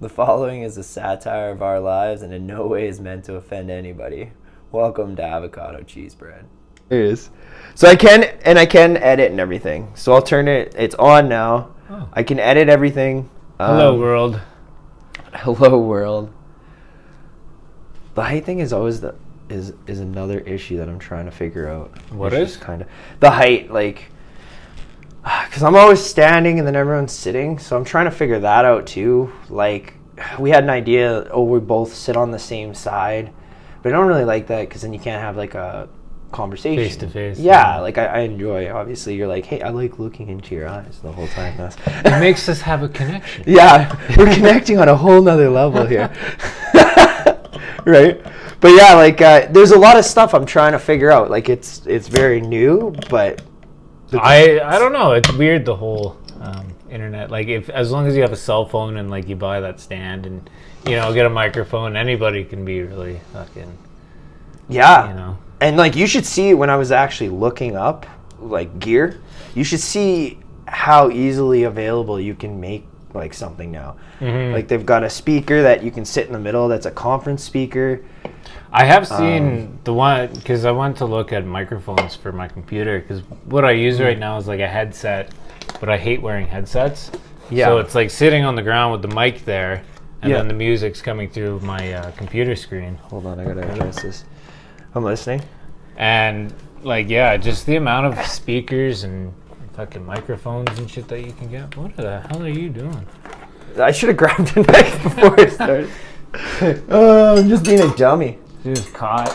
The following is a satire of our lives and in no way is meant to offend anybody. Welcome to Avocado CheeseBread. It is. So I can edit and everything. So I'll turn it. It's on now. Oh. I can edit everything. Hello world. Hello world. The height thing is always is another issue that I'm trying to figure out. What is? Kind of the height, like, because I'm always standing and then everyone's sitting, so I'm trying to figure that out too. Like, we had an idea, we both sit on the same side, but I don't really like that because then you can't have like a conversation face to face. Yeah, like I enjoy. Obviously, you're like, hey, I like looking into your eyes the whole time. It makes us have a connection. Yeah, we're connecting on a whole nother level here. Right? But yeah, like there's a lot of stuff I'm trying to figure out. Like it's very new, but I don't know. It's weird, the whole internet. Like, if as long as you have a cell phone and like you buy that stand and get a microphone, anybody can be really fucking. Yeah. And like you should see when I was actually looking up like gear, you should see how easily available you can make like something now. Mm-hmm. Like they've got a speaker that you can sit in the middle. That's a conference speaker. I have seen the one, because I went to look at microphones for my computer, because what I use right now is like a headset, but I hate wearing headsets. Yeah. So it's like sitting on the ground with the mic there, and then the music's coming through my computer screen. Hold on, I gotta adjust this. I'm listening. And like, just the amount of speakers and fucking microphones and shit that you can get. What the hell are you doing? I should have grabbed a knife before I started. I'm just being a dummy. Just caught.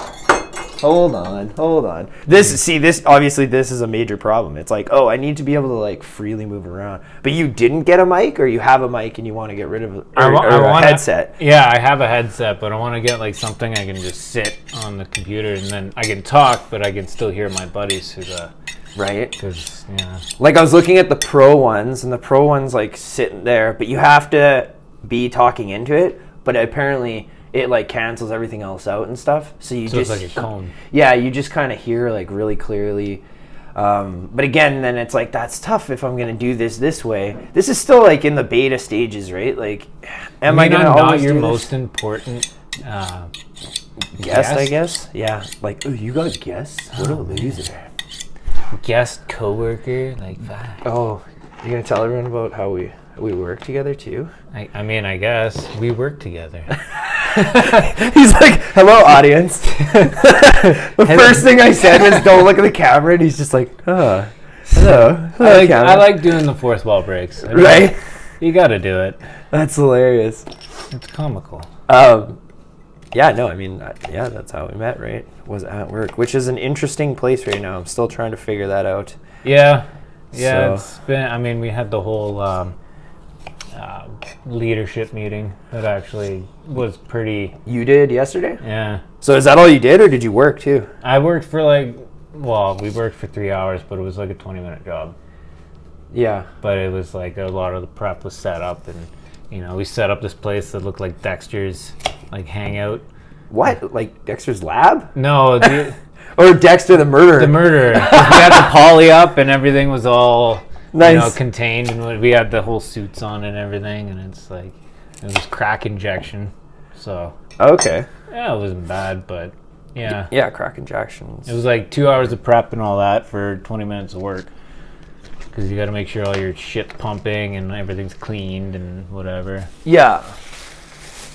Hold on. This obviously this is a major problem. It's like, I need to be able to like freely move around. But you didn't get a mic, or you have a mic and you want to get rid of a headset? Yeah, I have a headset, but I want to get like something I can just sit on the computer and then I can talk, but I can still hear my buddies through the. Right. Because like I was looking at the pro ones, and the pro ones like sitting there, but you have to be talking into it. But apparently it like cancels everything else out and stuff. So it's like a cone. Yeah, you just kind of hear like really clearly. But again, then it's like that's tough if I'm gonna do this way. This is still like in the beta stages, right? Like, am I gonna always your do most important guest? I guess. Yeah. Like, you got guests? What a loser. Guest coworker, like that. Oh, you gonna tell everyone about how we work together too? I mean, I guess we work together. He's like, hello, audience. The first thing I said was, don't look at the camera, and he's just like, hello. I like doing the fourth wall breaks. Right? You gotta do it. That's hilarious. It's comical. Yeah, no, I mean, that's how we met, right? Was at work, which is an interesting place right now. I'm still trying to figure that out. Yeah, it's been, we had the whole leadership meeting that actually was pretty... You did yesterday? Yeah. So is that all you did, or did you work too? I worked for we worked for 3 hours, but it was like a 20-minute job. Yeah. But it was like a lot of the prep was set up, and we set up this place that looked like Dexter's like hangout. What? Like Dexter's lab? No. Or Dexter the murderer. The murderer. We had the poly up and everything was all nice. Contained, and we had the whole suits on and everything, and it's like it was crack injection. So okay. Yeah, it wasn't bad, but yeah. Yeah, crack injections. It was like 2 hours of prep and all that for 20 minutes of work. Because you got to make sure all your shit's pumping and everything's cleaned and whatever. Yeah.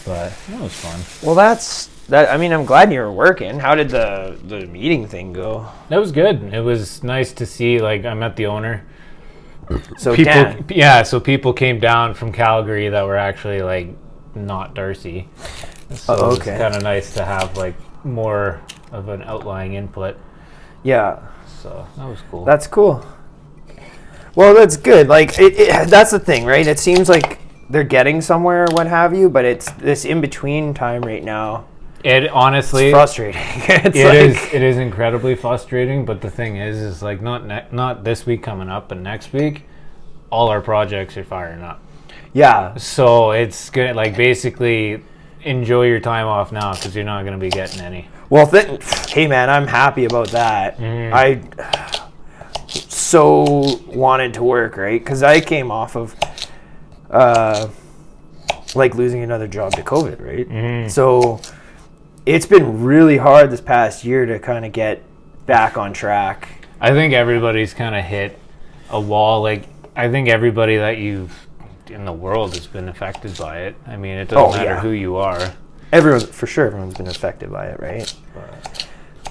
But that was fun. Well, that's that. I mean, I'm glad you were working. How did the meeting thing go? That was good. It was nice to see. Like, I met the owner. So so people came down from Calgary that were actually like not Darcy. So okay. It's kind of nice to have like more of an outlying input. Yeah. So that was cool. That's cool. Well, that's good. Like, that's the thing, right? It seems like they're getting somewhere or what have you, but it's this in-between time right now. It honestly... It's frustrating. It is incredibly frustrating, but the thing is like not this week coming up, but next week, all our projects are firing up. Yeah. So it's good. Like, basically, enjoy your time off now because you're not going to be getting any. Well, hey, man, I'm happy about that. Mm. I so wanted to work, right? Because I came off of like losing another job to COVID, right? So it's been really hard this past year to kind of get back on track. I think everybody's kind of hit a wall. Like, I think everybody that you've in the world has been affected by it. I mean, it doesn't matter who you are. Everyone's been affected by it, right?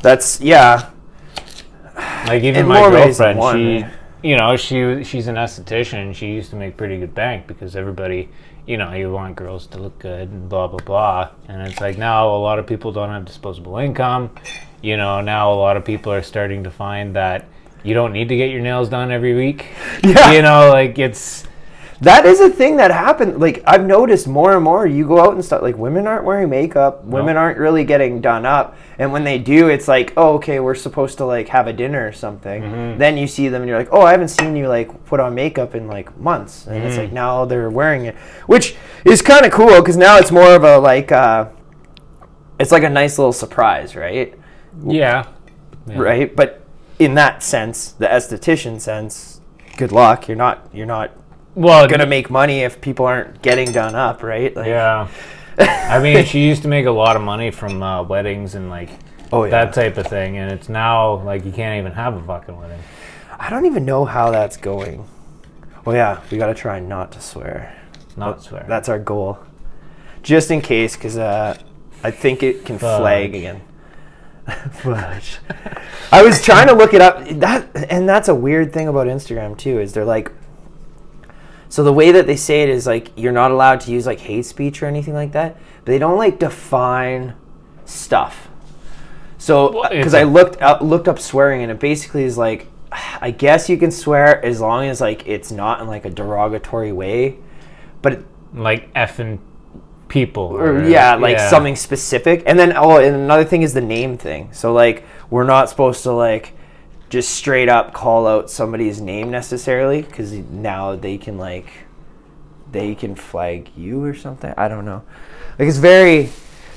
That's like, even my girlfriend, she's an esthetician, and she used to make pretty good bank because everybody, you want girls to look good and blah blah blah, and it's like now a lot of people don't have disposable income. Now a lot of people are starting to find that you don't need to get your nails done every week. That is a thing that happened. Like, I've noticed more and more, you go out and stuff, like, women aren't wearing makeup. Women aren't really getting done up. And when they do, it's like, oh, okay, we're supposed to, like, have a dinner or something. Then you see them and you're like, oh, I haven't seen you, like, put on makeup in, like, months. And it's like, now they're wearing it. Which is kind of cool, because now it's more of a, like, it's like a nice little surprise, right? Yeah. Right? But in that sense, the esthetician sense, good luck. You're not gonna make money if people aren't getting done up, right? Like, yeah. I mean, she used to make a lot of money from weddings and like that type of thing, and it's now like you can't even have a fucking wedding. I don't even know how that's going. Oh yeah, we gotta try not to swear. Swear. That's our goal, just in case, because I think it can flag again. Fudge. I was trying to look it up. That's a weird thing about Instagram too. Is they're like. So the way that they say it is like you're not allowed to use like hate speech or anything like that, but they don't like define stuff. So because I looked up swearing, and it basically is like, I guess you can swear as long as like it's not in like a derogatory way, but like effing people or something specific. And then and another thing is the name thing. So like we're not supposed to like just straight up call out somebody's name necessarily, because now they can flag you or something. I don't know. Like, it's very.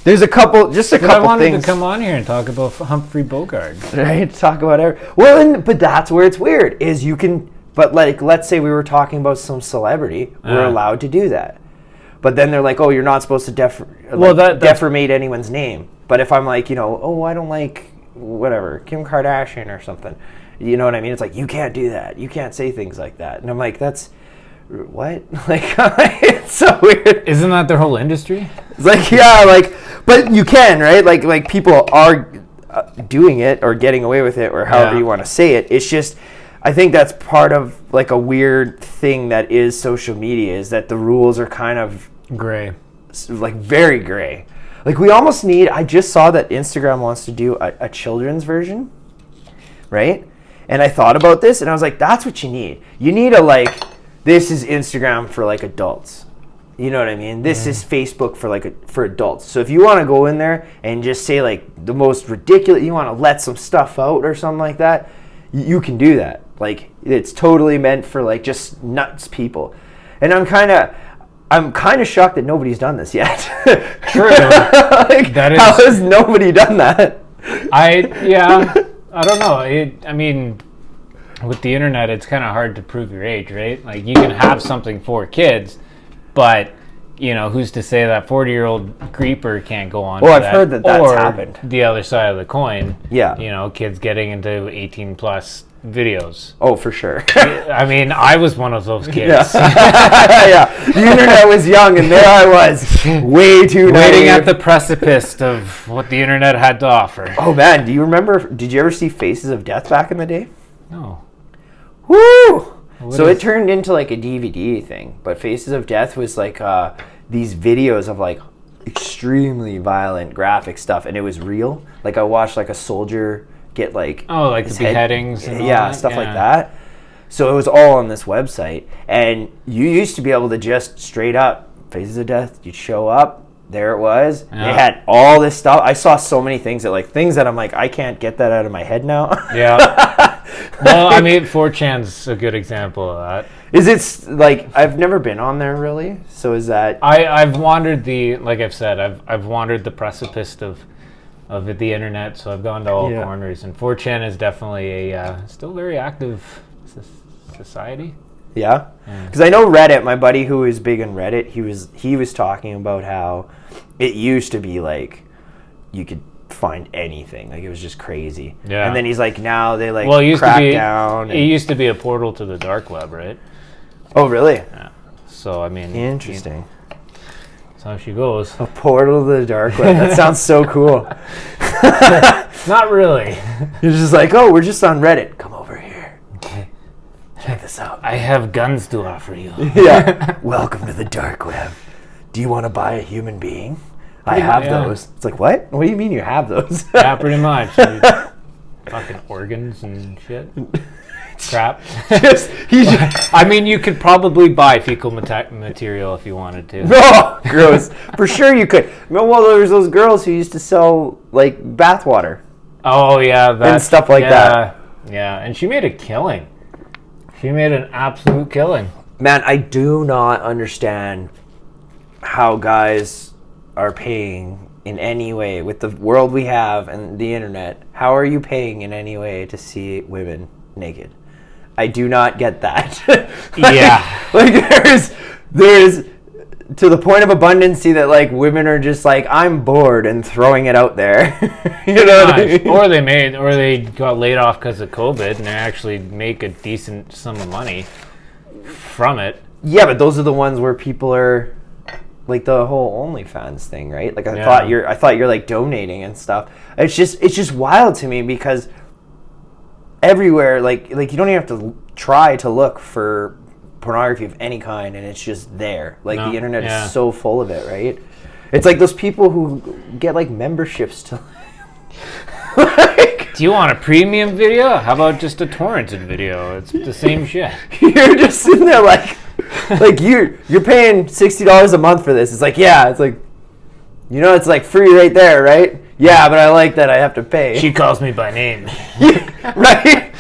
There's a couple things. I wanted to come on here and talk about Humphrey Bogart. Right? Talk about but that's where it's weird. Is you can, but like, let's say we were talking about some celebrity, we're allowed to do that. But then they're like, oh, you're not supposed to defamate anyone's name. But if I'm like, I don't like whatever, Kim Kardashian or something, you know what I mean? It's like, you can't do that. You can't say things like that. And I'm like, that's what? Like, it's so weird. Isn't that their whole industry? It's like, but you can, right? Like people are doing it or getting away with it or however you want to say it. It's just, I think that's part of like a weird thing that is social media, is that the rules are kind of gray, like very gray. Like, we almost need, I just saw that Instagram wants to do a children's version, right? And I thought about this, and I was like, that's what you need. You need this is Instagram for, like, adults. You know what I mean? This is Facebook for adults. So if you want to go in there and just say, like, the most ridiculous, you want to let some stuff out or something like that, you can do that. Like, it's totally meant for, like, just nuts people. And I'm kind of shocked that nobody's done this yet. True. How has nobody done that? I don't know. I mean, with the internet, it's kind of hard to prove your age, right? Like, you can have something for kids, but who's to say that 40-year-old creeper can't go on? Well, I've heard that's happened. The other side of the coin. Yeah. Kids getting into 18+ videos. Oh, for sure. I mean, I was one of those kids. Yeah. The internet was young, and there I was, way too waiting at the precipice of what the internet had to offer. Oh man, did you ever see Faces of Death back in the day? No. Woo! So it turned into like a DVD thing, but Faces of Death was like these videos of like extremely violent, graphic stuff, and it was real. Like, I watched like a soldier get like the beheadings and stuff like that. So it was all on this website, and you used to be able to just straight up Faces of Death. You'd show up, there it was. They had all this stuff. I saw so many things that I'm like, I can't get that out of my head now. Yeah. Well, I mean, 4chan's a good example of that. Is it like, I've never been on there really, so is that I've wandered like I've said, I've wandered the precipice of the internet, so I've gone to all corners, and 4chan is definitely a still very active society. Yeah? Because I know Reddit, my buddy who is big on Reddit, he was talking about how it used to be like you could find anything. Like, it was just crazy. Yeah. And then he's like, now they like it crack down. It used to be a portal to the dark web, right? Oh, really? Yeah. So, I mean... Interesting. That's how she goes. A portal to the dark web. That sounds so cool. Not really. You're just like, oh, we're just on Reddit. Come over here. Okay. Check this out. I have guns to offer you. Yeah. Welcome to the dark web. Do you want to buy a human being? I have those. It's like, what? What do you mean you have those? Yeah, pretty much. Fucking organs and shit. Crap. I mean, you could probably buy fecal material if you wanted to. Oh, gross. For sure you could. Well, there was those girls who used to sell, like, bathwater. Oh, yeah. And stuff like that. Yeah, and she made a killing. She made an absolute killing. Man, I do not understand how guys are paying in any way with the world we have and the internet. How are you paying in any way to see women naked? I do not get that. Like there's to the point of abundancy that like women are just like, I'm bored and throwing it out there. You know what I mean? Or they got laid off because of COVID and they actually make a decent sum of money from it. Yeah, but those are the ones where people are like the whole OnlyFans thing, right? Like I thought you're like donating and stuff. It's just wild to me because everywhere, like you don't even have to try to look for pornography of any kind, and it's just there. Like the internet is so full of it, right? It's like those people who get like memberships to. Do you want a premium video? How about just a torrented video? It's the same shit. You're just sitting there like you're paying $60 a month for this. It's like, yeah, it's like, you know, it's like free right there, right? Yeah, but I like that I have to pay. She calls me by name. Yeah, right?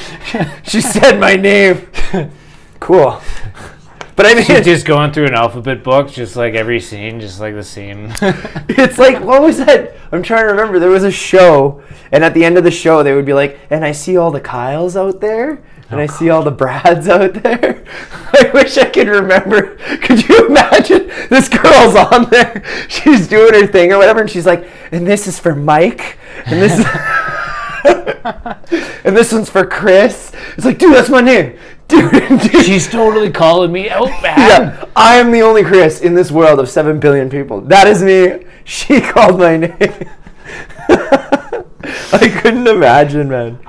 She said my name. Cool. But I mean, she's just going through an alphabet book, just like every scene, just like the same. It's like, what was that? I'm trying to remember. There was a show, and at the end of the show, they would be like, and I see all the Kyles out there, and I see all the Brads out there. I wish I could remember. Could you imagine? This girl's on there. She's doing her thing or whatever, and she's like, and this is for Mike, and this is... and this one's for Chris. It's like, dude, that's my name. Dude. She's totally calling me out, man. Yeah, I am the only Chris in this world of 7 billion people. That is me. She called my name. I couldn't imagine, man.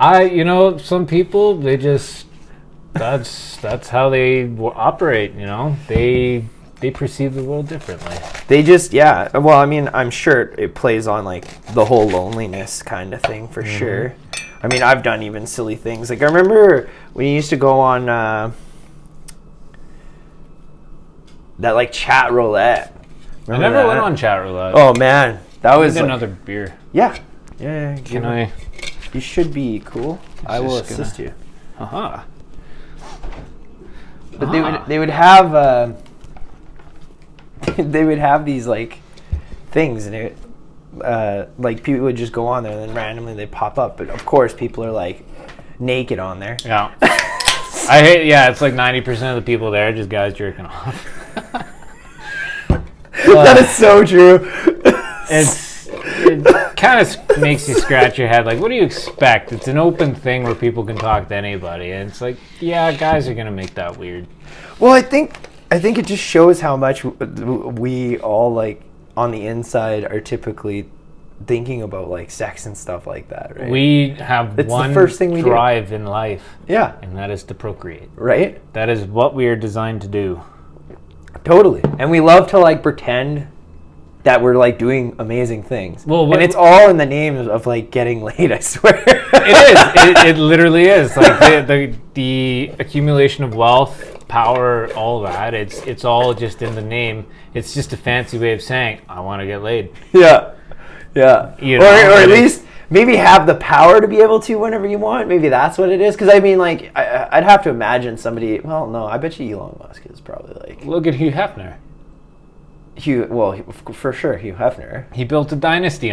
Some people, they just, that's how they operate, you know? They perceive the world differently. They just, yeah. Well, I mean, I'm sure it plays on, like, the whole loneliness kind of thing, for sure. I mean, I've done even silly things. Like, I remember when you used to go on that, like, chat roulette. Remember I never that? went on chat roulette. Oh, man. That was Need like, another beer. Yeah. Yeah. Can I? You should be cool. I will assist you. Uh-huh. But they would have they would have these like things, and it like people would just go on there and then randomly they pop up. But of course, people are like naked on there. Yeah. I hate. Yeah, it's like 90% of the people there are just guys jerking off. That is so true. It kind of makes you scratch your head. Like, what do you expect? It's an open thing where people can talk to anybody, and it's like, yeah, guys are gonna make that weird. Well, I think it just shows how much we all, like, on the inside are typically thinking about, like, sex and stuff like that, right? We have one the first thing we drive in life. Yeah. And that is to procreate. Right? That is what we are designed to do. Totally. And we love to, like, pretend that we're, like, doing amazing things. Well, and it's all in the name of, like, getting laid, I swear. It is. It literally is. Like, the accumulation of wealth, power, all that, it's all just in the name. It's just a fancy way of saying, I want to get laid. Yeah. Yeah. You know, or at least maybe have the power to be able to whenever you want. Maybe that's what it is. Because, I mean, like, I'd have to imagine somebody... Well, no, I bet you Elon Musk is probably, like... Look at Hugh Hefner. For sure, Hugh Hefner. He built a dynasty